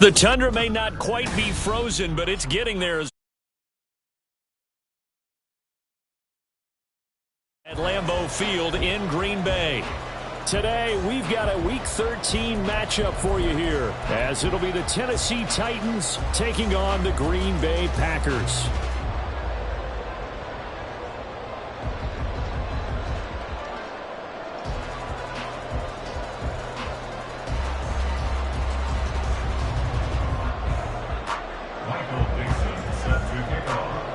The tundra may not quite be frozen, but it's getting there. At Lambeau Field in Green Bay. Today, we've got a Week 13 matchup for you here, as it'll be the Tennessee Titans taking on the Green Bay Packers.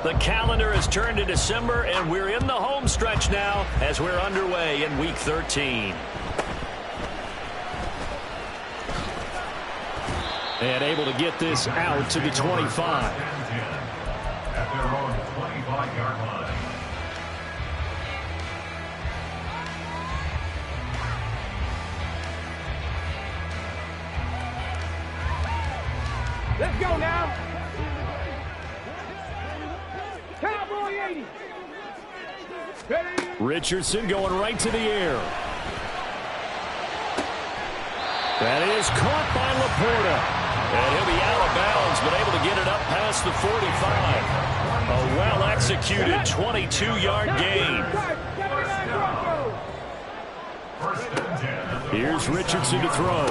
The calendar has turned to December, and we're in the home stretch now as we're underway in Week 13. And able to get this out to the 25. At their own 25-yard line. Let's go now. Cowboy 80. Ready? Richardson going right to the air. That is caught by Laporta. And he'll be out of bounds, but able to get it up past the 45. A well-executed 22-yard gain. Here's Richardson to throw.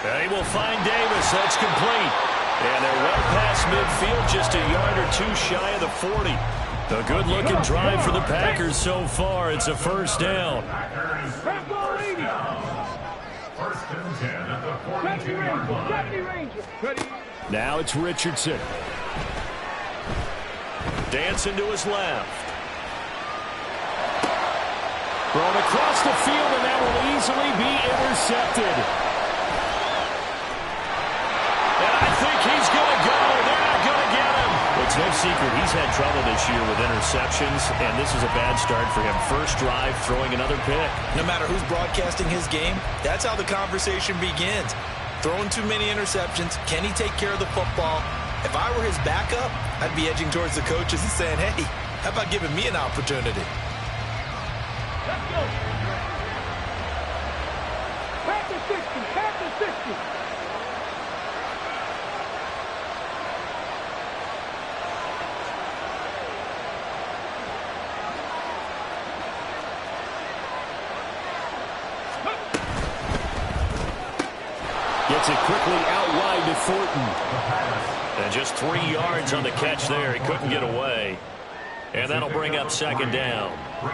And he will find Davis. That's complete. And they're well past midfield, just a yard or two shy of the 40. A good-looking drive for the Packers so far. It's a first down. First and 10 at the 42-yard line. Now it's Richardson. Dancing to his left. Thrown across the field, and that will easily be intercepted. And I think he's going to go. They're not going to get him. It's no secret he's had trouble this year with interceptions, and this is a bad start for him. First drive, throwing another pick. No matter who's broadcasting his game, that's how the conversation begins. Throwing too many interceptions. Can he take care of the football? If I were his backup, I'd be edging towards the coaches and saying, hey, how about giving me an opportunity? Let's go. Back to 60. Back to 60. Gets it quickly out wide to Thornton. And just 3 yards on the catch there. He couldn't get away. And that'll bring up second down.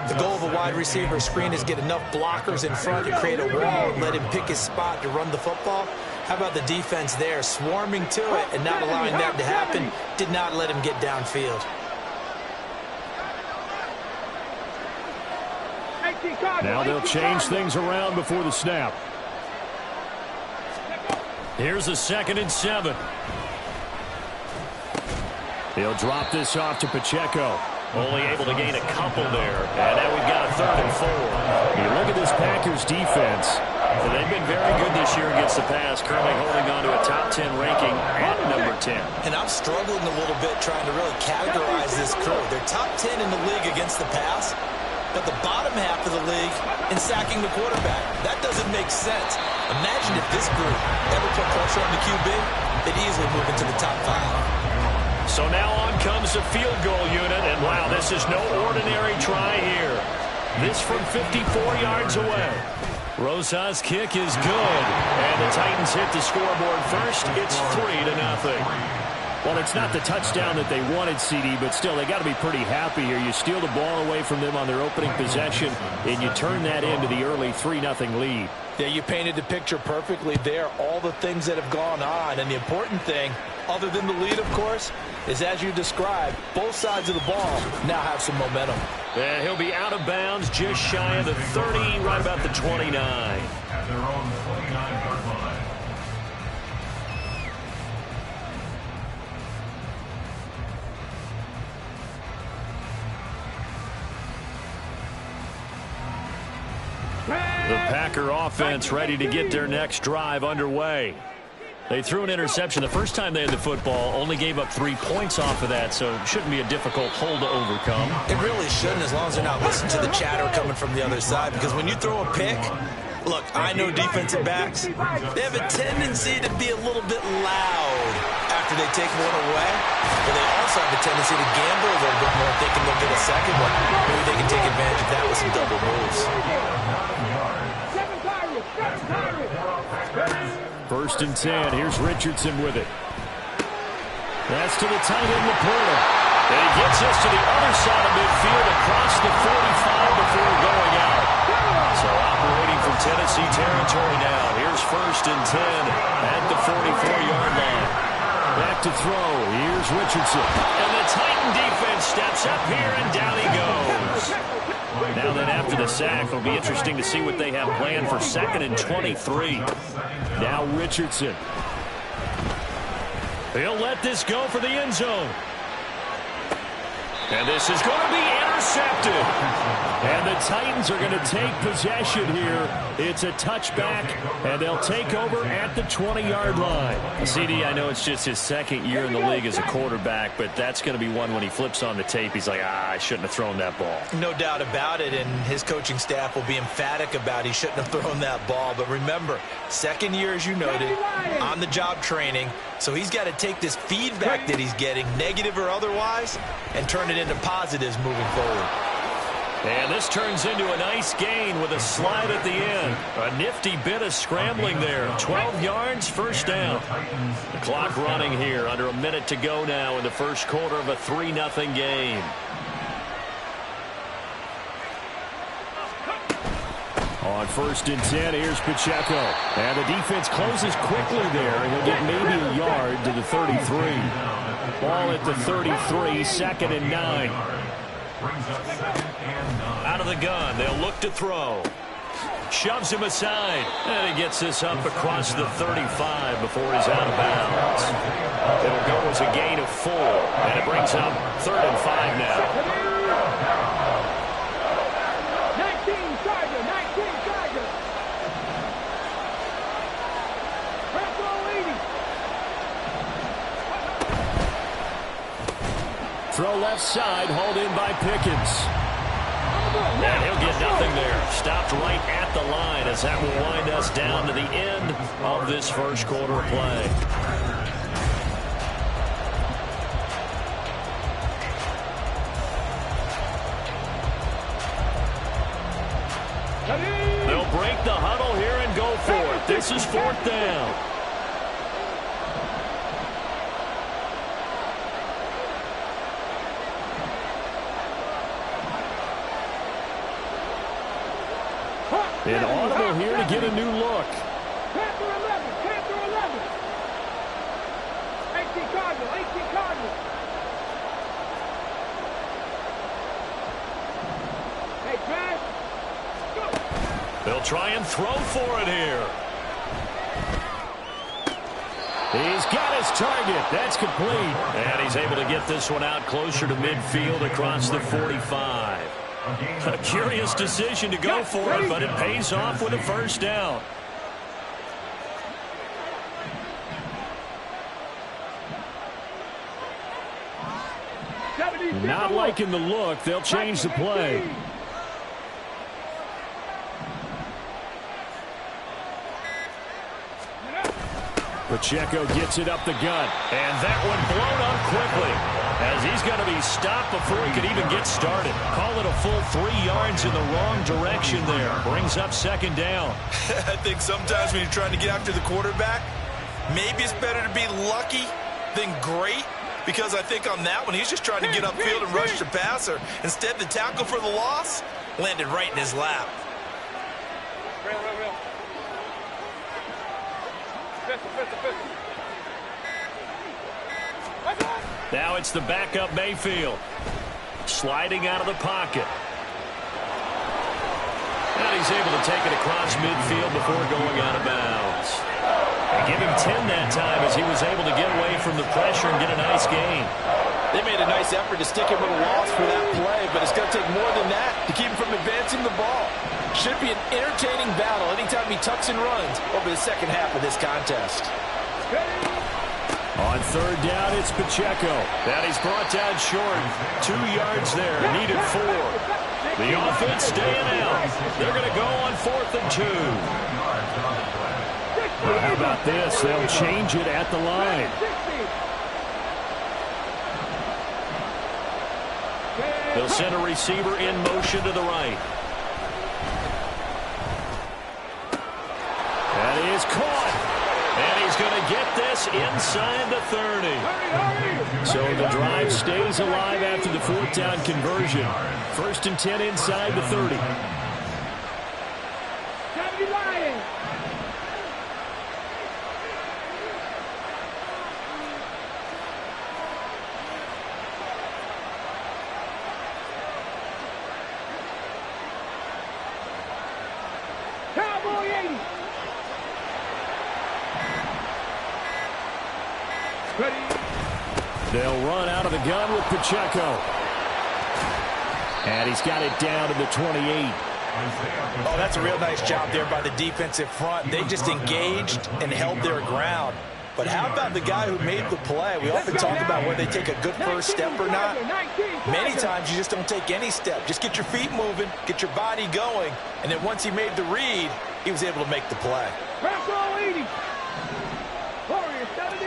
The goal of a wide receiver screen is get enough blockers in front to create a wall and let him pick his spot to run the football. How about the defense there, swarming to it and not allowing that to happen? Did not let him get downfield. Now they'll change things around before the snap. Here's a 2nd and 7. He'll drop this off to Pacheco. Only able to gain a couple there. And now we've got a 3rd and 4. You look at this Packers defense. They've been very good this year against the pass, currently holding on to a top 10 ranking at number 10. And I'm struggling a little bit trying to really categorize this crew. They're top 10 in the league against the pass, but the bottom half of the league in sacking the quarterback. That doesn't make sense. Imagine if this group ever put pressure on the QB, they'd easily move into the top 5. So now on comes the field goal unit, and wow, this is no ordinary try here. This from 54 yards away. Rosas' kick is good, and the Titans hit the scoreboard first. It's 3-0. Well, it's not the touchdown that they wanted, CD, but still, they got to be pretty happy here. You steal the ball away from them on their opening possession, and you turn that into the early 3-0 lead. Yeah, you painted the picture perfectly there, all the things that have gone on. And the important thing, other than the lead, of course, is as you described, both sides of the ball now have some momentum. And he'll be out of bounds just shy of the 30, right about the 29. At their own 29-yard line. The Packer offense ready to get their next drive underway. They threw an interception the first time they had the football, only gave up 3 points off of that, so it shouldn't be a difficult hole to overcome. It really shouldn't, as long as they're not listening to the chatter coming from the other side, because when you throw a pick, look, I know defensive backs, they have a tendency to be a little bit loud after they take one away, but they also have a tendency to gamble a little bit more thinking they'll get a second one. Maybe they can take advantage of that with some double moves. 7 Pirates. 1st and 10. Here's Richardson with it. That's to the tight end, Laporta. And he gets us to the other side of midfield across the 45 before going out. So operating from Tennessee territory now. Here's 1st and 10 at the 44-yard line. Back to throw. Here's Richardson. And the Titan defense steps up here, and down he goes. Now then, after the sack, it'll be interesting to see what they have planned for 2nd and 23. Now Richardson. He'll let this go for the end zone. And this is going to be intercepted. And the Titans are going to take possession here. It's a touchback, and they'll take over at the 20-yard line. CD, I know it's just his 2nd year in the league as a quarterback, but that's going to be one when he flips on the tape. He's like, I shouldn't have thrown that ball. No doubt about it, and his coaching staff will be emphatic about he shouldn't have thrown that ball. But remember, 2nd year, as you noted, on-the-job training, so he's got to take this feedback that he's getting, negative or otherwise, and turn it into positives moving forward. And this turns into a nice gain with a slide at the end. A nifty bit of scrambling there. 12 yards, 1st down. The clock running here. Under a minute to go now in the 1st quarter of a 3-0 game. On 1st and 10, here's Pacheco. And the defense closes quickly there, and he'll get maybe a yard to the 33. Ball at the 33, 2nd and 9. Out of the gun, they'll look to throw. Shoves him aside, and he gets this up across the 35 before he's out of bounds. It'll go as a gain of 4, and it brings up 3rd and 5 now. 19 Tiger. Throw left side, hauled in by Pickens. And he'll get nothing there. Stopped right at the line as that will wind us down to the end of this 1st quarter play. They'll break the huddle here and go for it. This is 4th down. An audible here to get a new look. Panther 11. 18 Cardinal. Hey, pass. Go. They'll try and throw for it here. He's got his target. That's complete. And he's able to get this one out closer to midfield across the 45. A curious decision to go for it, but it pays off with a 1st down. Not liking the look. They'll change the play. Pacheco gets it up the gut, and that one blown up quickly as he's going to be stopped before he could even get started. Call it a full 3 yards in the wrong direction there. Brings up 2nd down. I think sometimes when you're trying to get after the quarterback, maybe it's better to be lucky than great, because I think on that one he's just trying to get upfield and rush the passer. Instead, the tackle for the loss landed right in his lap. Now it's the backup Mayfield. Sliding out of the pocket. And he's able to take it across midfield before going out of bounds. They give him 10 that time as he was able to get away from the pressure and get a nice gain. They made a nice effort to stick him with a loss for that play, but it's going to take more than that to keep him from advancing the ball. Should be an entertaining battle anytime he tucks and runs over the 2nd half of this contest. On third down, it's Pacheco. And he's brought down short. 2 yards there. Needed 4. The offense staying out. They're going to go on 4th and 2. Well, how about this? They'll change it at the line. They'll send a receiver in motion to the right. That is caught. And he's going to get this inside the 30. So the drive stays alive after the 4th down conversion. 1st and 10 inside the 30. Cowboy 80. They'll run out of the gun with Pacheco. And he's got it down to the 28. Oh, that's a real nice job there by the defensive front. They just engaged and held their ground. But how about the guy who made the play? We often talk about whether they take a good first step or not. Many times you just don't take any step. Just get your feet moving, get your body going, and then once he made the read, he was able to make the play. Press roll 80. Warriors 70.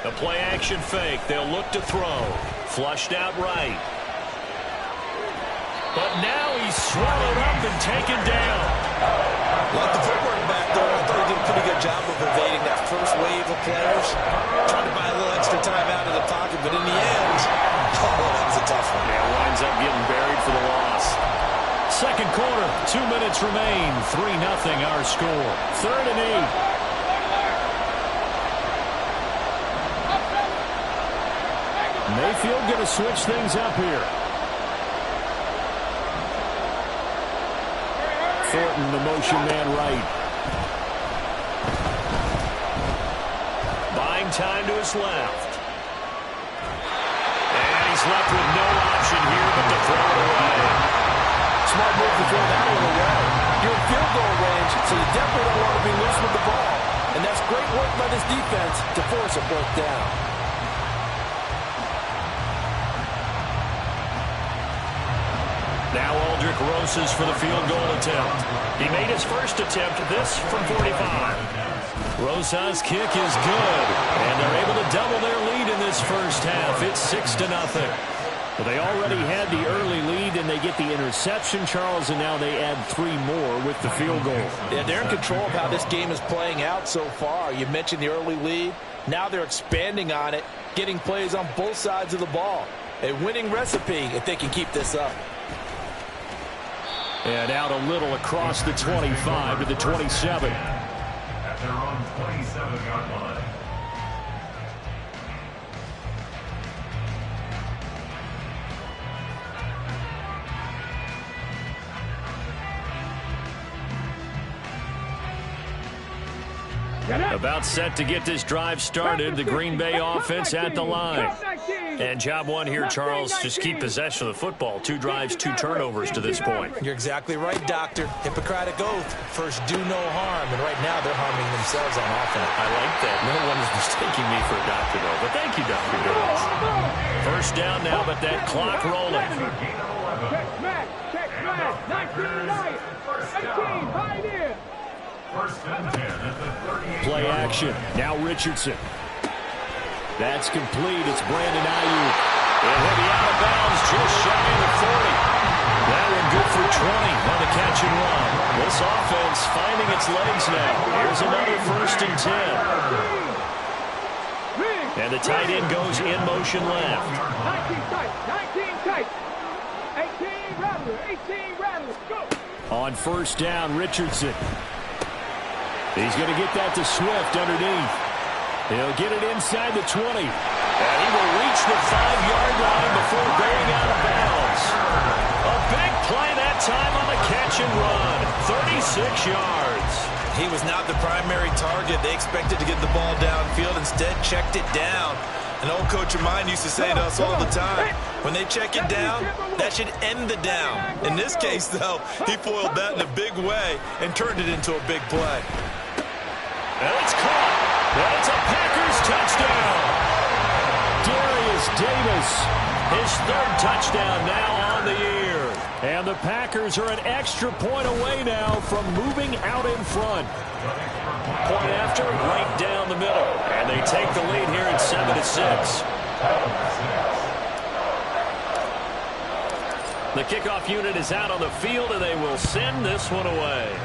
The play action fake. They'll look to throw. Flushed out right. But now he's swallowed up and taken down. Like the footwork back there, I thought he did a pretty good job of evading that first wave of players. Trying to buy a little extra time out of the pocket, but in the end, oh, that was a tough one. Yeah, winds up getting buried for the loss. Second quarter, 2 minutes remain. 3-0 our score. 3rd and 8. Mayfield going to switch things up here. Thornton, the motion man right. Buying time to his left. And he's left with no option here but to throw it away. Smart move to throw that one away. You're in field goal range, so you definitely don't want to be loose with the ball. And that's great work by this defense to force a fourth down. Now Aldrick Rosas for the field goal attempt. He made his first attempt, this from 45. Rosas' kick is good, and they're able to double their lead in this first half. It's 6-0. Well, they already had the early lead, and they get the interception, Charles, and now they add 3 more with the field goal. Yeah, they're in control of how this game is playing out so far. You mentioned the early lead. Now they're expanding on it, getting plays on both sides of the ball. A winning recipe if they can keep this up. And out a little across the 25 to the 27. At their own 27-yard line. About set to get this drive started. The Green Bay offense at the line. And job one here, Charles, just keep possession of the football. 2 drives, 2 turnovers to this point. You're exactly right, Doctor. Hippocratic oath. First, do no harm. And right now, they're harming themselves on offense. I like that. No one is mistaking me for a doctor, though. But thank you, Dr. Jones. First down now, but that clock rolling. Check smack. Check smack. 19 18. Pioneer. First and 10 at the 38. Play action. Now Richardson. That's complete. It's Brandon Ayuk. And he'll be out of bounds just shy of the 40. That one good for 20 on the catch and run. This offense finding its legs now. Here's another 1st and 10. And the tight end goes in motion left. 19 tight. 19 tight. 18 Rattler. 18 Rattler. Go. On first down, Richardson. He's going to get that to Swift underneath. He'll get it inside the 20. And he will reach the 5-yard line before going out of bounds. A big play that time on the catch and run. 36 yards. He was not the primary target. They expected to get the ball downfield. Instead, checked it down. An old coach of mine used to say to us all the time, when they check it down, that should end the down. In this case, though, he foiled that in a big way and turned it into a big play. And it's caught. And it's a Packers touchdown. Darius Davis, his third touchdown now on the year. And the Packers are an extra point away now from moving out in front. Point after, right down the middle. And they take the lead here at 7-6. The kickoff unit is out on the field, and they will send this one away.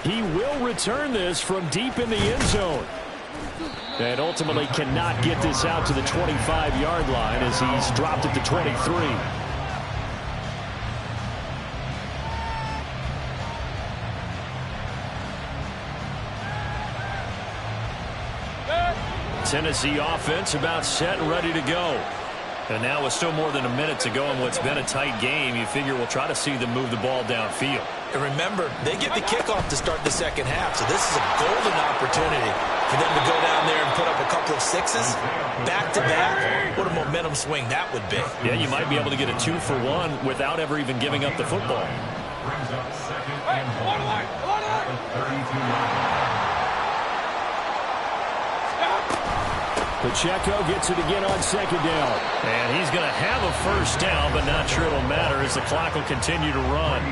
He will return this from deep in the end zone. And ultimately cannot get this out to the 25-yard line as he's dropped it to 23. Tennessee offense about set and ready to go. And now with still more than a minute to go in what's been a tight game, you figure we'll try to see them move the ball downfield. And remember, they get the kickoff to start the second half, so this is a golden opportunity for them to go down there and put up a couple of sixes back-to-back. What a momentum swing that would be. Yeah, you might be able to get a 2-for-1 without ever even giving up the football. Brings up 2nd and 1 at the 32-yard line. Pacheco gets it again on second down. And he's going to have a first down, but not sure it'll matter as the clock will continue to run.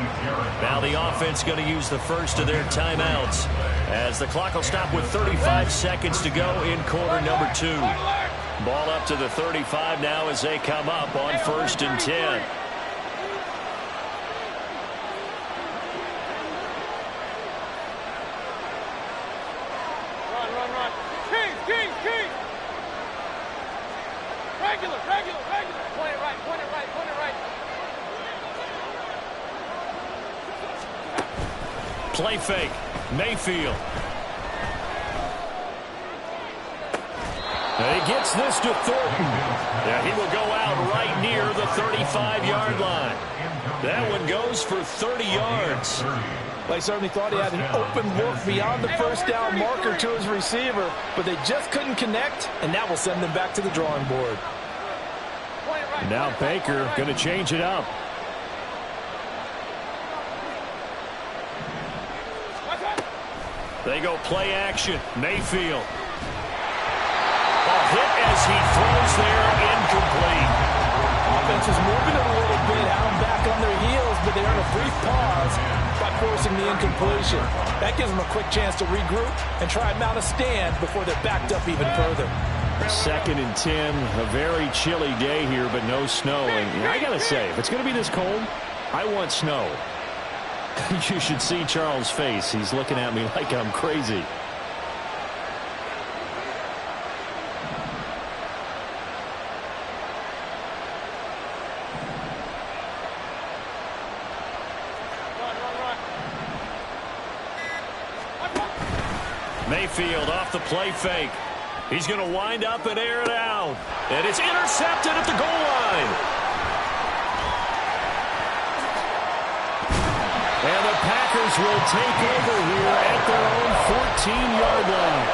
Now the offense going to use the first of their timeouts as the clock will stop with 35 seconds to go in quarter number 2. Ball up to the 35 now as they come up on 1st and 10. Run. King. Regular. Point it right. Play fake. Mayfield. And he gets this to Thornton. Yeah, he will go out right near the 35-yard line. That one goes for 30 yards. They certainly thought he had an open look beyond the first down marker to his receiver, but they just couldn't connect, and that will send them back to the drawing board. Now Baker going to change it up. They go play action. Mayfield. A hit as he throws there, incomplete. Offense is moving it a little bit, out and back on their heels, but they earn a brief pause by forcing the incompletion. That gives them a quick chance to regroup and try and mount a stand before they're backed up even further. 2nd and 10, a very chilly day here, but no snow. And I got to say, if it's going to be this cold, I want snow. You should see Charles' face. He's looking at me like I'm crazy. Mayfield off the play fake. He's going to wind up and air it out. And it's intercepted at the goal line. And the Packers will take over here at their own 14-yard line.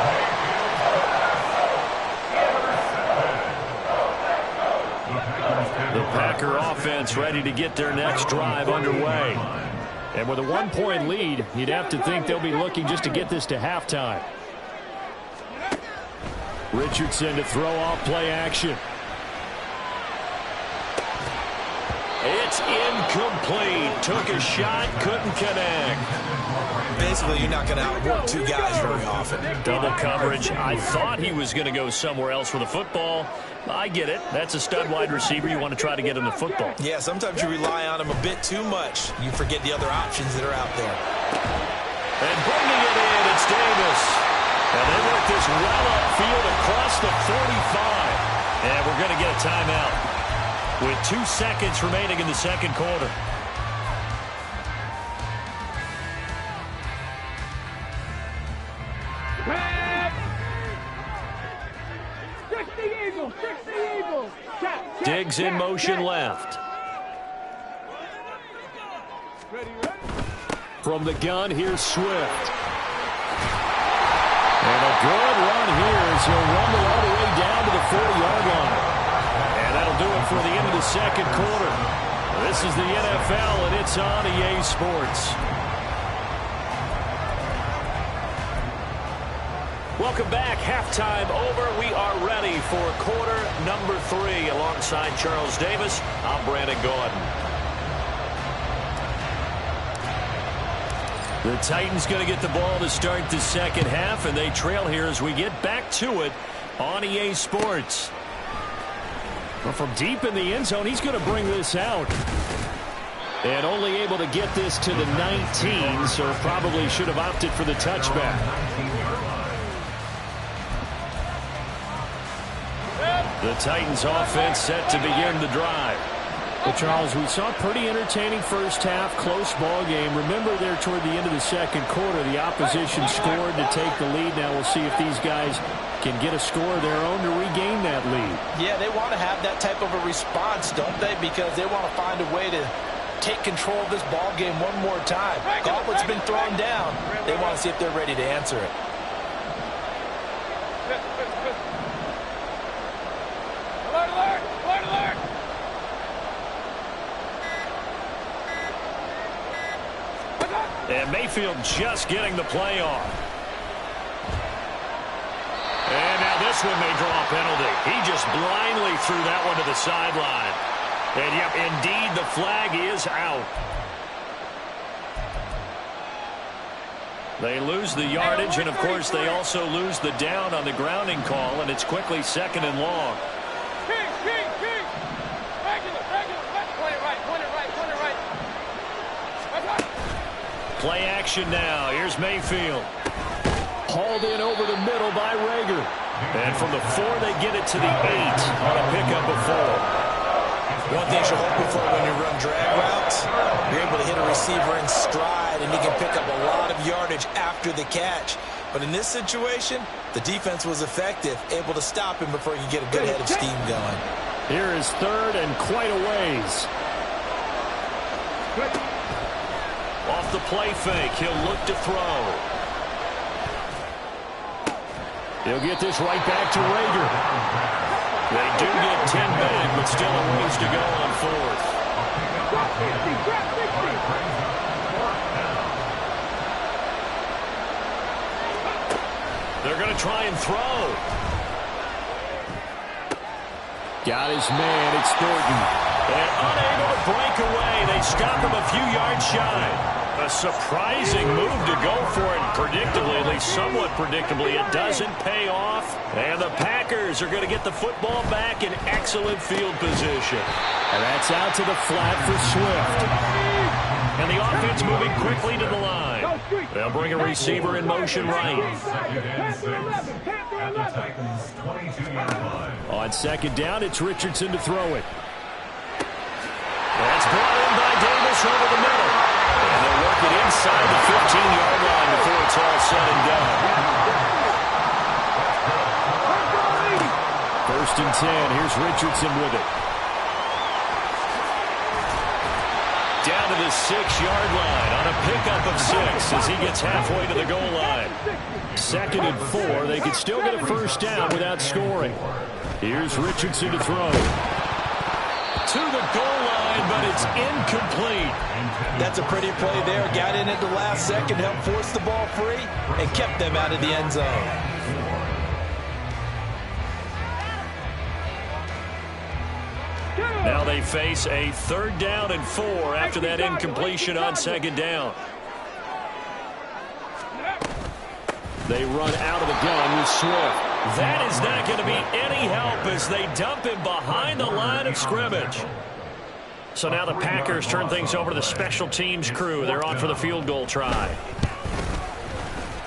The Packer offense ready to get their next drive underway. And with a 1-point lead, you'd have to think they'll be looking just to get this to halftime. Richardson to throw off play action. It's incomplete. Took a shot, couldn't connect. Basically, you're not going to outwork two guys very often. Double coverage. I thought he was going to go somewhere else with the football. I get it. That's a stud wide receiver. You want to try to get him the football. Yeah, sometimes you rely on him a bit too much. You forget the other options that are out there. And bringing it in, it's Davis. And they work this well upfield across the 45. And we're going to get a timeout with 2 seconds remaining in the second quarter. Diggs in motion left. From the gun, here's Swift. And And a good run here as he'll rumble all the way down to the 40-yard line. And that'll do it for the end of the second quarter. This is the NFL, and it's on EA Sports. Welcome back. Halftime over. We are ready for quarter number 3. Alongside Charles Davis, I'm Brandon Gaudin. The Titans going to get the ball to start the second half, and they trail here as we get back to it on EA Sports. Well, from deep in the end zone, he's going to bring this out. And only able to get this to the 19, so probably should have opted for the touchback. The Titans offense set to begin the drive. Well, Charles, we saw a pretty entertaining first half, close ball game. Remember there toward the end of the second quarter, the opposition scored to take the lead. Now we'll see if these guys can get a score of their own to regain that lead. Yeah, they want to have that type of a response, don't they? Because they want to find a way to take control of this ball game one more time. Gauntlet's been thrown down. They want to see if they're ready to answer it. Alert, alert! Alert, alert! And Mayfield just getting the play off. And now this one may draw a penalty. He just blindly threw that one to the sideline. And, yep, indeed, the flag is out. They lose the yardage, and, of course, they also lose the down on the grounding call, and it's quickly second and long. Play action now. Here's Mayfield. Hauled in over the middle by Rager. And from the 4, they get it to the 8 on a pickup of 4. One thing you're hoping for when you run drag routes, you're able to hit a receiver in stride, and he can pick up a lot of yardage after the catch. But in this situation, the defense was effective, able to stop him before he could get a good head of steam going. Here is third and quite a ways. Off the play fake, he'll look to throw. He'll get this right back to Rager. They do get 10 back, but still a ways to go on 4th. They're going to try and throw. Got his man, it's Thornton. And unable to break away. They stop him a few yards shy. A surprising move to go for it. Predictably, at least somewhat predictably, it doesn't pay off. And the Packers are going to get the football back in excellent field position. And that's out to the flat for Swift. And the offense moving quickly to the line. They'll bring a receiver in motion right. On second down, it's Richardson to throw it. That's brought in by Davis over the middle. And they'll work it inside the 15-yard line before it's all said and done. 1st and 10. Here's Richardson with it. Down to the 6-yard line on a pickup of 6 as he gets halfway to the goal line. 2nd and 4. They could still get a first down without scoring. Here's Richardson to throw. To the goal line, but it's incomplete. That's a pretty play there. Got in at the last second, helped force the ball free, and kept them out of the end zone. Now they face a 3rd down and 4 after that incompletion on 2nd down. They run out of the gun with Swift. That is not going to be any help as they dump him behind the line of scrimmage. So now the Packers turn things over to the special teams crew. They're on for the field goal try.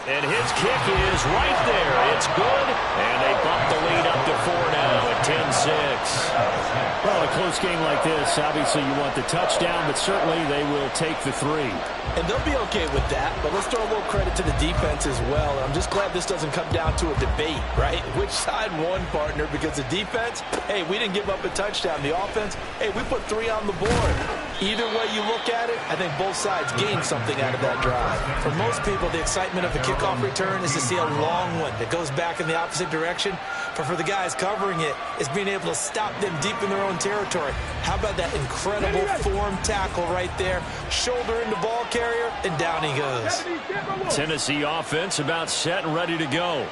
And his kick is right there. It's good, and they bump the lead up to 4 now at 10-6. Well, in a close game like this, obviously you want the touchdown, but certainly they will take the 3. And they'll be okay with that, but let's throw a little credit to the defense as well. I'm just glad this doesn't come down to a debate, right? Which side won, partner? Because the defense, hey, we didn't give up a touchdown. The offense, hey, we put 3 on the board. Either way you look at it, I think both sides gained something out of that drive. For most people, the excitement of the kickoff return is to see a long one that goes back in the opposite direction. But for the guys covering it, it's being able to stop them deep in their own territory. How about that incredible form tackle right there? Shoulder into ball carrier, and down he goes. Tennessee offense about set and ready to go.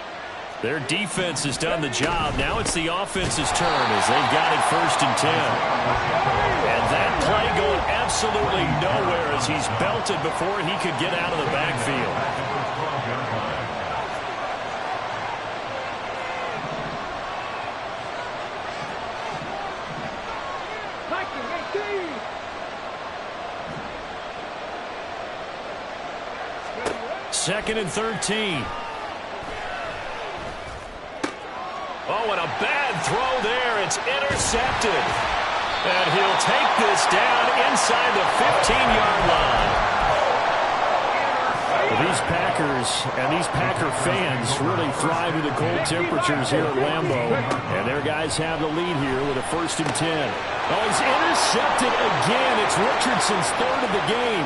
Their defense has done the job. Now it's the offense's turn as they've got it 1st and 10. And that play going absolutely nowhere as he's belted before he could get out of the backfield. Second and 13. Oh, and a bad throw there. It's intercepted. And he'll take this down inside the 15-yard line. Well, these Packers and these Packer fans really thrive in the cold temperatures here at Lambeau. And their guys have the lead here with a 1st and 10. Oh, he's intercepted again. It's Richardson's 3rd of the game.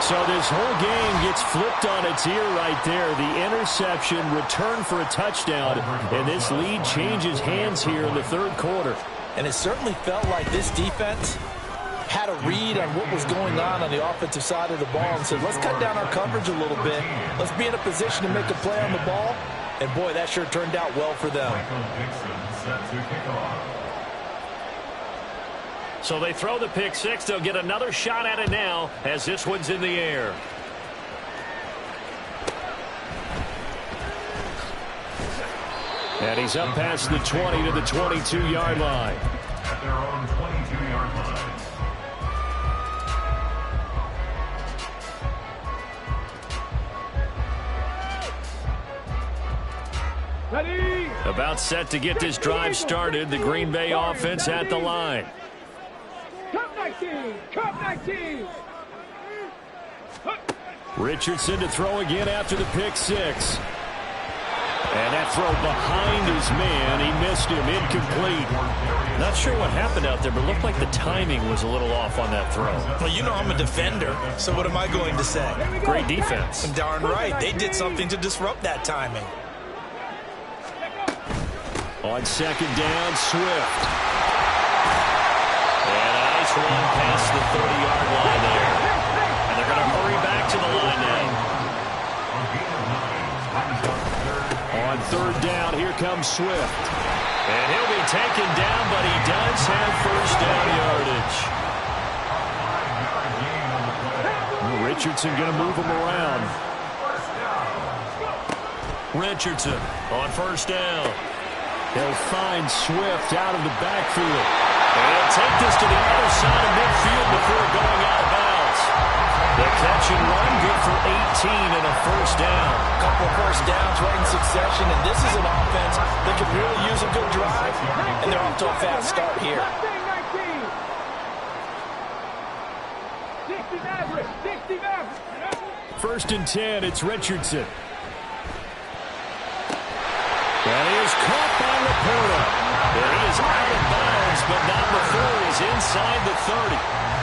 So this whole game gets flipped on its ear right there. The interception, return for a touchdown, and this lead changes hands here in the 3rd quarter. And it certainly felt like this defense had a read on what was going on the offensive side of the ball and said, let's cut down our coverage a little bit. Let's be in a position to make a play on the ball. And, boy, that sure turned out well for them. So they throw the pick 6. They'll get another shot at it now as this one's in the air. And he's up past the 20 to the 22-yard line. At their own 22-yard line. Ready. About set to get this drive started. The Green Bay offense at the line. Cup 19. Cup 19. Richardson to throw again after the pick 6. And that throw behind his man. He missed him. Incomplete. Not sure what happened out there, but it looked like the timing was a little off on that throw. Well, you know I'm a defender, so what am I going to say? Great defense. Darn right. They did something to disrupt that timing. On 2nd down, Swift. And a nice run past the 30-yard line there. And they're going to hurry back to the line now. On 3rd down, here comes Swift. And he'll be taken down, but he does have 1st down yardage. Richardson going to move him around. Richardson on 1st down. He'll find Swift out of the backfield. And he'll take this to the other side of midfield before going out of bounds. The catch and run, good for 18 and a 1st down. A couple of 1st downs right in succession, and this is an offense that could really use a good drive, and they're off to a fast start here. 1st and 10, it's Richardson. And he is caught by Laporta. And he is out of bounds, but not before he's inside the 30.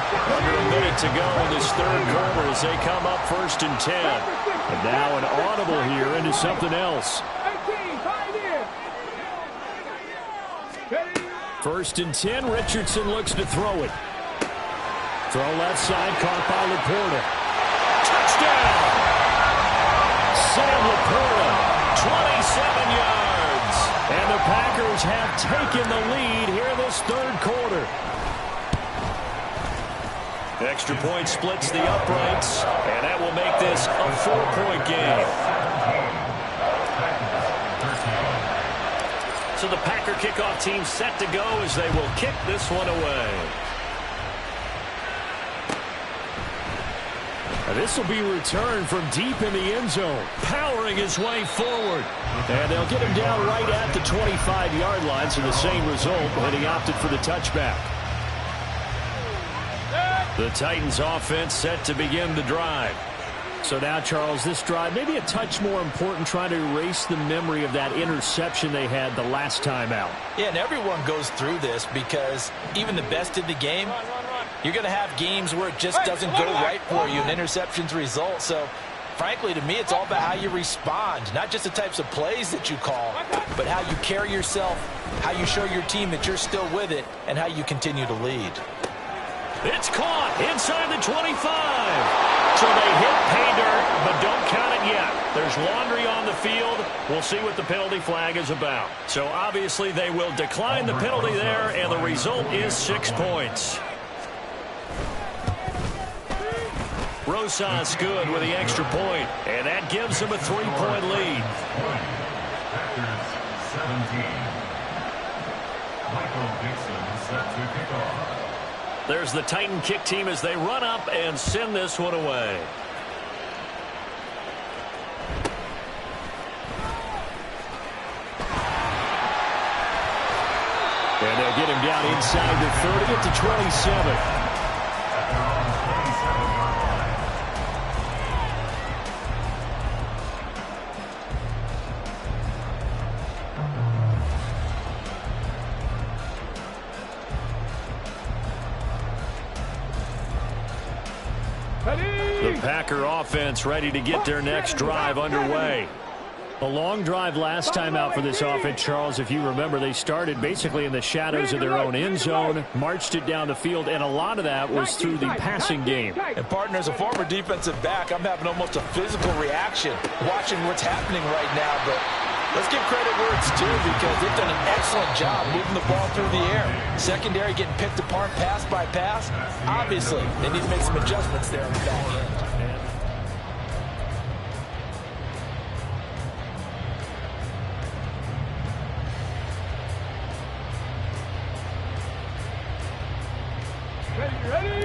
Under a minute to go in this 3rd quarter as they come up 1st and 10. And now an audible here into something else. 1st and 10, Richardson looks to throw it. Throw left side, caught by Laporta. Touchdown! Sam Laporta, 27 yards. And the Packers have taken the lead here in this 3rd quarter. Extra point splits the uprights, and that will make this a 4-point game. So the Packer kickoff team set to go as they will kick this one away. This will be returned from deep in the end zone, powering his way forward. And they'll get him down right at the 25-yard line, so the same result, and he opted for the touchback. The Titans offense set to begin the drive. So now, Charles, this drive maybe a touch more important, trying to erase the memory of that interception they had the last time out. Yeah, and everyone goes through this because even the best in the game, you're going to have games where it just doesn't go right for you and interceptions result. So, frankly, to me, it's all about how you respond, not just the types of plays that you call, but how you carry yourself, how you show your team that you're still with it, and how you continue to lead. It's caught inside the 25. So they hit pay dirt, but don't count it yet. There's laundry on the field. We'll see what the penalty flag is about. So obviously they will decline the penalty there, and the result is 6 points. Rosas good with the extra point, and that gives them a 3-point lead. Packers 17. Michael Dixon set to kick off. There's the Titan kick team as they run up and send this one away. And they'll get him down inside the 30 at the 27. The Packer offense ready to get their next drive underway. A long drive last time out for this offense, Charles. If you remember, they started basically in the shadows of their own end zone, marched it down the field, and a lot of that was through the passing game. And, partner, as a former defensive back, I'm having almost a physical reaction watching what's happening right now. But let's give credit where it's due because they've done an excellent job moving the ball through the air. Secondary getting picked apart pass by pass. Obviously, they need to make some adjustments there on the back end.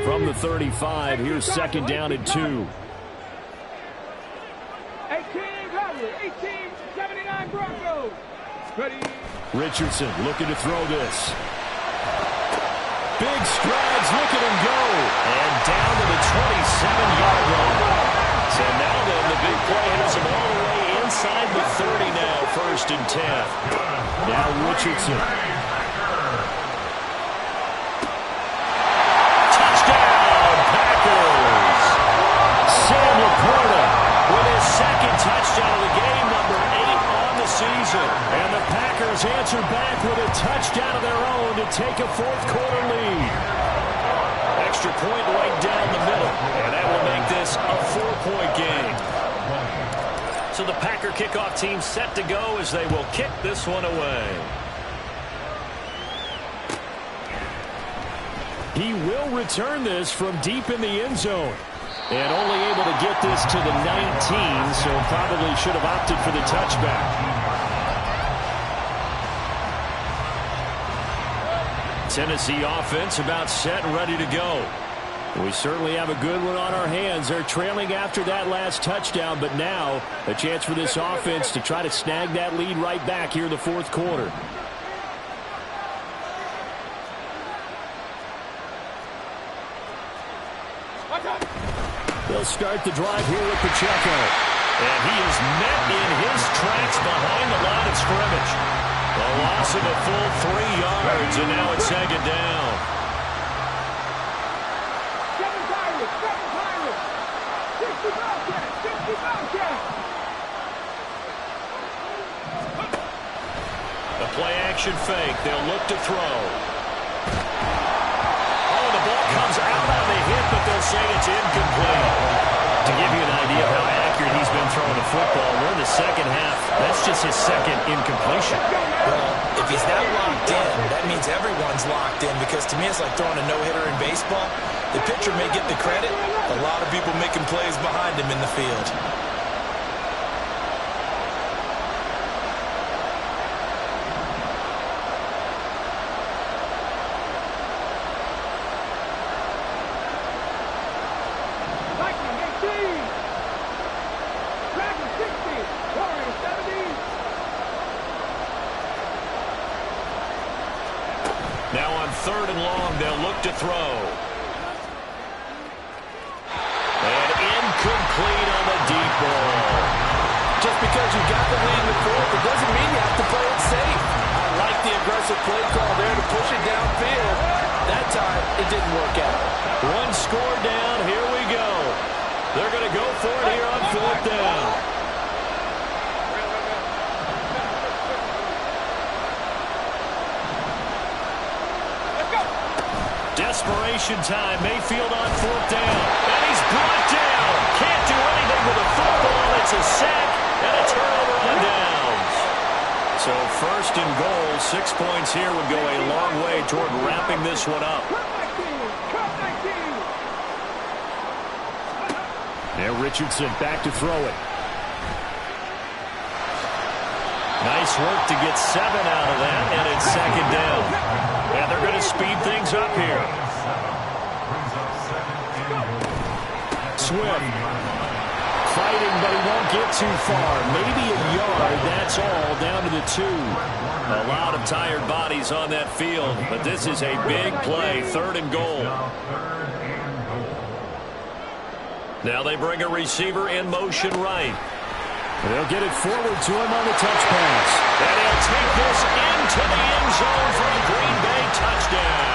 From the 35, here's second down and 2. 18 Rattler, 1879 Broncos. Ready. Richardson looking to throw this. Big strides, look at him go. And down to the 27-yard line. So now then, the big play has him all the way inside the 30 now, 1st and 10. Now Richardson. Sam Laporta with his second touchdown of the game, number 8 on the season. And the Packers answer back with a touchdown of their own to take a 4th-quarter lead. Extra point right down the middle, and that will make this a 4-point game. So the Packer kickoff team set to go as they will kick this one away. He will return this from deep in the end zone. And only able to get this to the 19, so probably should have opted for the touchback. Tennessee offense about set and ready to go. We certainly have a good one on our hands. They're trailing after that last touchdown, but now a chance for this offense to try to snag that lead right back here in the 4th quarter. They'll start the drive here with Pacheco. And he is met in his tracks behind the line of scrimmage. A loss of a full 3 yards, and now it's 2nd down. 7 Pirates, 60 Bobcats, 60 Bobcats. A play-action fake. They'll look to throw. Oh, the ball comes out on the hit, but they'll say it's incomplete. To give you an idea of how accurate he's been throwing the football, we're in the second half. That's just his second incompletion. Well, if he's not locked in, that means everyone's locked in because to me it's like throwing a no-hitter in baseball. The pitcher may get the credit. A lot of people making plays behind him in the field. 3rd and long. They'll look to throw. And incomplete on the deep ball. Just because you got the lead in the 4th, it doesn't mean you have to play it safe. I like the aggressive play call there to push it downfield. That time, it didn't work out. 1 score down. Here we go. They're going to go for it here on 4th down. Desperation time. Mayfield on 4th down. And he's brought down. Can't do anything with a football. It's a sack and a turnover on downs. So 1st and goal. 6 points here would go a long way toward wrapping this one up. Now Richardson back to throw it. Nice work to get 7 out of that, and it's 2nd down. And they're going to speed things up here. Swift fighting, but he won't get too far. Maybe a yard, that's all, down to the 2. A lot of tired bodies on that field, but this is a big play, 3rd and goal. Now they bring a receiver in motion right. They'll get it forward to him on the touch pass. And he'll take this into the end zone for a Green Bay touchdown.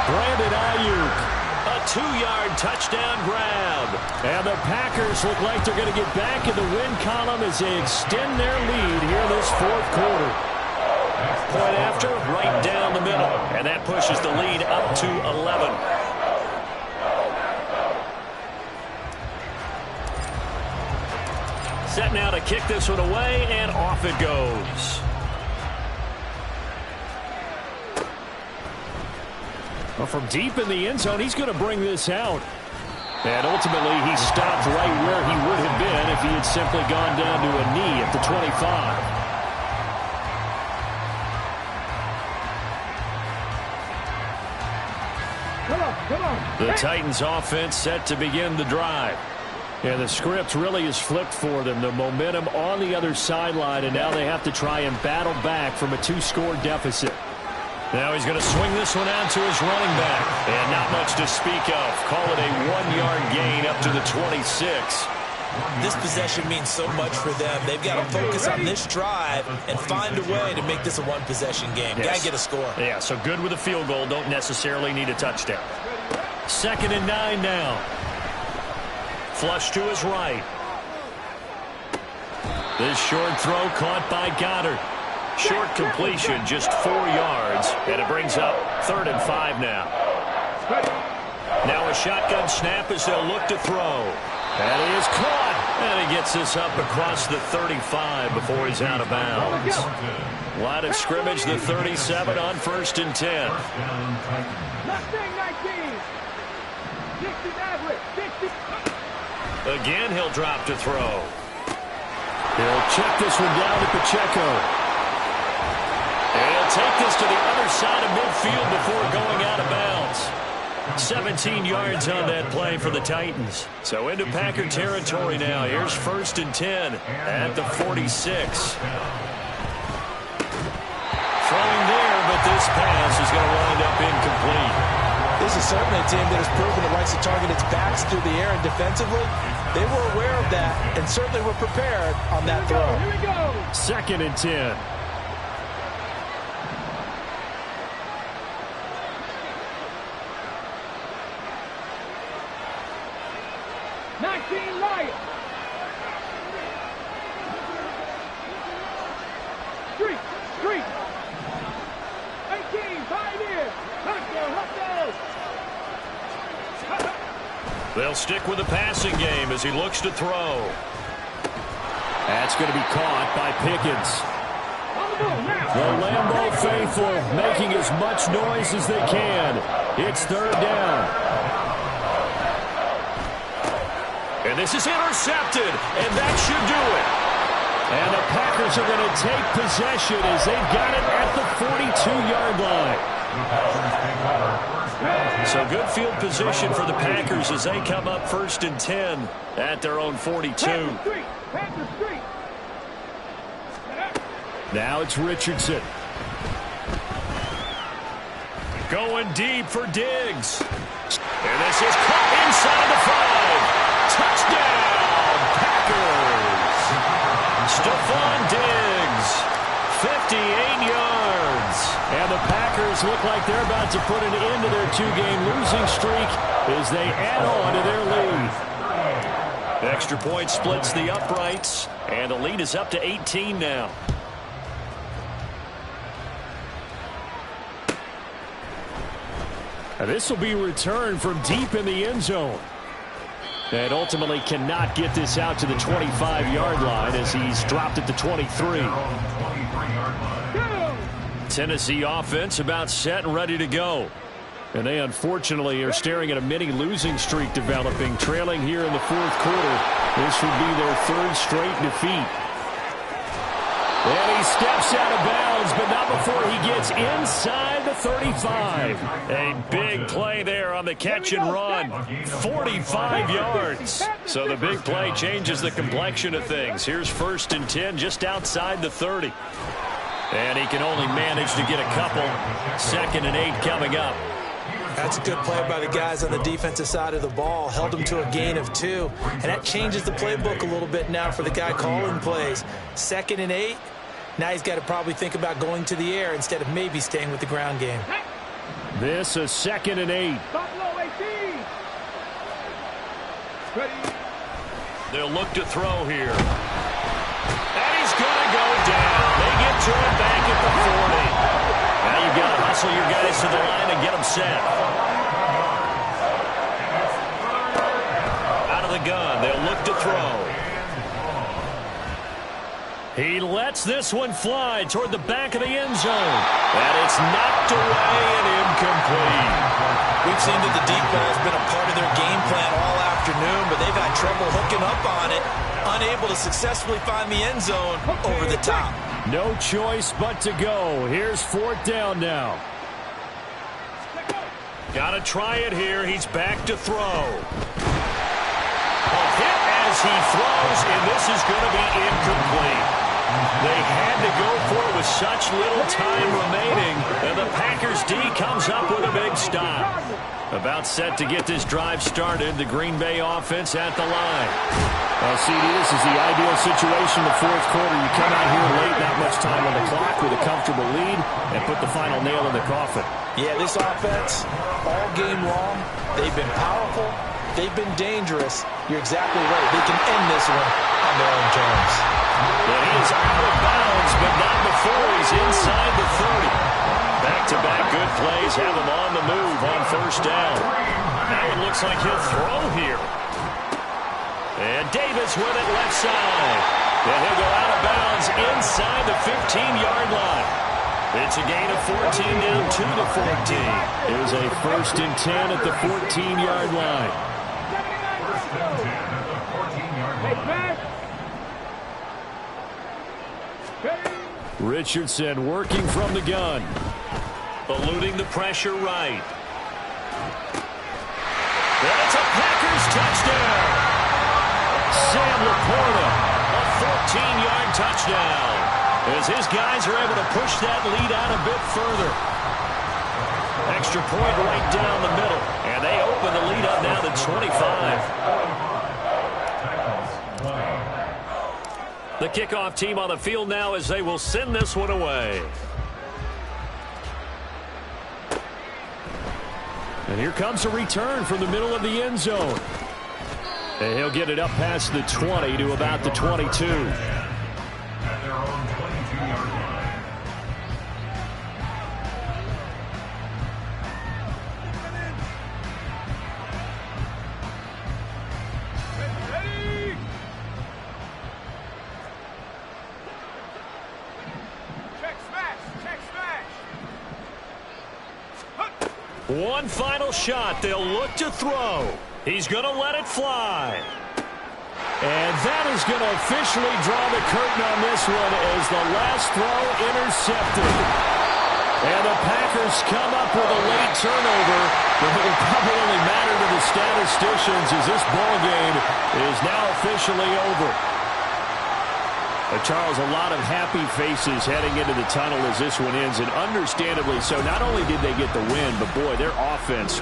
Brandon Ayuk, a 2-yard touchdown grab. And the Packers look like they're going to get back in the win column as they extend their lead here in this 4th quarter. Point after, right down the middle. And that pushes the lead up to 11. Set now to kick this one away, and off it goes. Well, from deep in the end zone, he's going to bring this out. And ultimately, he stopped right where he would have been if he had simply gone down to a knee at the 25. Come on. The Titans offense set to begin the drive. And the script really is flipped for them. The momentum on the other sideline, and now they have to try and battle back from a 2-score deficit. Now he's going to swing this one out to his running back. And not much to speak of. Call it a 1-yard gain up to the 26. This possession means so much for them. They've got to focus on this drive and find a way to make this a 1-possession game. Yes. Got to get a score. Yeah, so good with a field goal. Don't necessarily need a touchdown. 2nd and 9 now. Flush to his right. This short throw caught by Goddard. Short completion, just 4 yards, and it brings up 3rd and 5 now. Now a shotgun snap as they'll look to throw. And he is caught, and he gets this up across the 35 before he's out of bounds. Line of scrimmage, the 37 on 1st and 10. Again, he'll drop to throw. He'll check this one down to Pacheco. And he'll take this to the other side of midfield before going out of bounds. 17 yards on that play for the Titans. So into Packer territory now. Here's 1st and 10 at the 46. Throwing there, but this pass is going to wind up incomplete. This is certainly a team that has proven it likes to target its backs through the air, and defensively, they were aware of that and certainly were prepared on that throw. Here we go. 2nd and 10. Street. 18, Pioneer. They'll stick with the passing game as he looks to throw. That's going to be caught by Pickens. The Lambeau faithful making as much noise as they can. It's 3rd down. And this is intercepted, and that should do it. And the Packers are going to take possession as they've got it at the 42-yard line. So good field position for the Packers as they come up 1st and 10 at their own 42. Now it's Richardson. Going deep for Diggs. And this is caught inside the 5. Touchdown, Packers. Stephon Diggs, 58 yards. And the Packers look like they're about to put an end to their 2-game losing streak as they add on to their lead. Extra point splits the uprights, and the lead is up to 18 now. This will be returned from deep in the end zone. And ultimately cannot get this out to the 25-yard line as he's dropped at the 23. Tennessee offense about set and ready to go. And they unfortunately are staring at a mini losing streak developing, trailing here in the 4th quarter. This would be their 3rd straight defeat. And he steps out of bounds, but not before he gets inside the 35. A big play there on the catch and run. 45 yards. So the big play changes the complexion of things. Here's 1st and 10 just outside the 30. And he can only manage to get a couple. 2nd and 8 coming up. That's a good play by the guys on the defensive side of the ball. Held them to a gain of 2. And that changes the playbook a little bit now for the guy calling plays. 2nd and 8. Now he's got to probably think about going to the air instead of maybe staying with the ground game. This is 2nd and 8. They'll look to throw here. And he's going to go down. They get to him back at the 40. Now you've got to hustle your guys to the line and get them set. Out of the gun, they'll look to throw. He lets this one fly toward the back of the end zone. And it's knocked away and incomplete. We've seen that the deep ball has been a part of their game plan all afternoon, but they've had trouble hooking up on it, unable to successfully find the end zone over the top. No choice but to go. Here's 4th down now. Got to try it here. He's back to throw. A hit as he throws, and this is going to be incomplete. They had to go for it with such little time remaining, and the Packers D comes up with a big stop. About set to get this drive started, the Green Bay offense at the line. Well, CD, this is the ideal situation in the 4th quarter. You come out here late, not much time on the clock with a comfortable lead, and put the final nail in the coffin. Yeah, this offense, all game long, they've been powerful, they've been dangerous. You're exactly right. They can end this one on their own terms. And he is out of bounds, but not before he's inside the 30. Back-to-back good plays have him on the move on 1st down. Now it looks like he'll throw here. And Davis with it left side. And he'll go out of bounds inside the 15-yard line. It's a gain of 14 down to the 14. It was a 1st and 10 at the 14-yard line. 1st and 10 at the 14-yard line. Richardson working from the gun. Eluding the pressure right. And it's a Packers touchdown. Sam Laporta, a 14-yard touchdown. As his guys are able to push that lead out a bit further. Extra point right down the middle. And they open the lead up now to 25. The kickoff team on the field now as they will send this one away. And here comes a return from the middle of the end zone. And he'll get it up past the 20 to about the 22. At their own 22-yard line. One final shot. They'll look to throw. He's going to let it fly. And that is going to officially draw the curtain on this one as the last throw intercepted. And the Packers come up with a late turnover, but it will probably only matter to the statisticians as this ball game is now officially over. Charles, a lot of happy faces heading into the tunnel as this one ends, and understandably so. Not only did they get the win, but, boy, their offense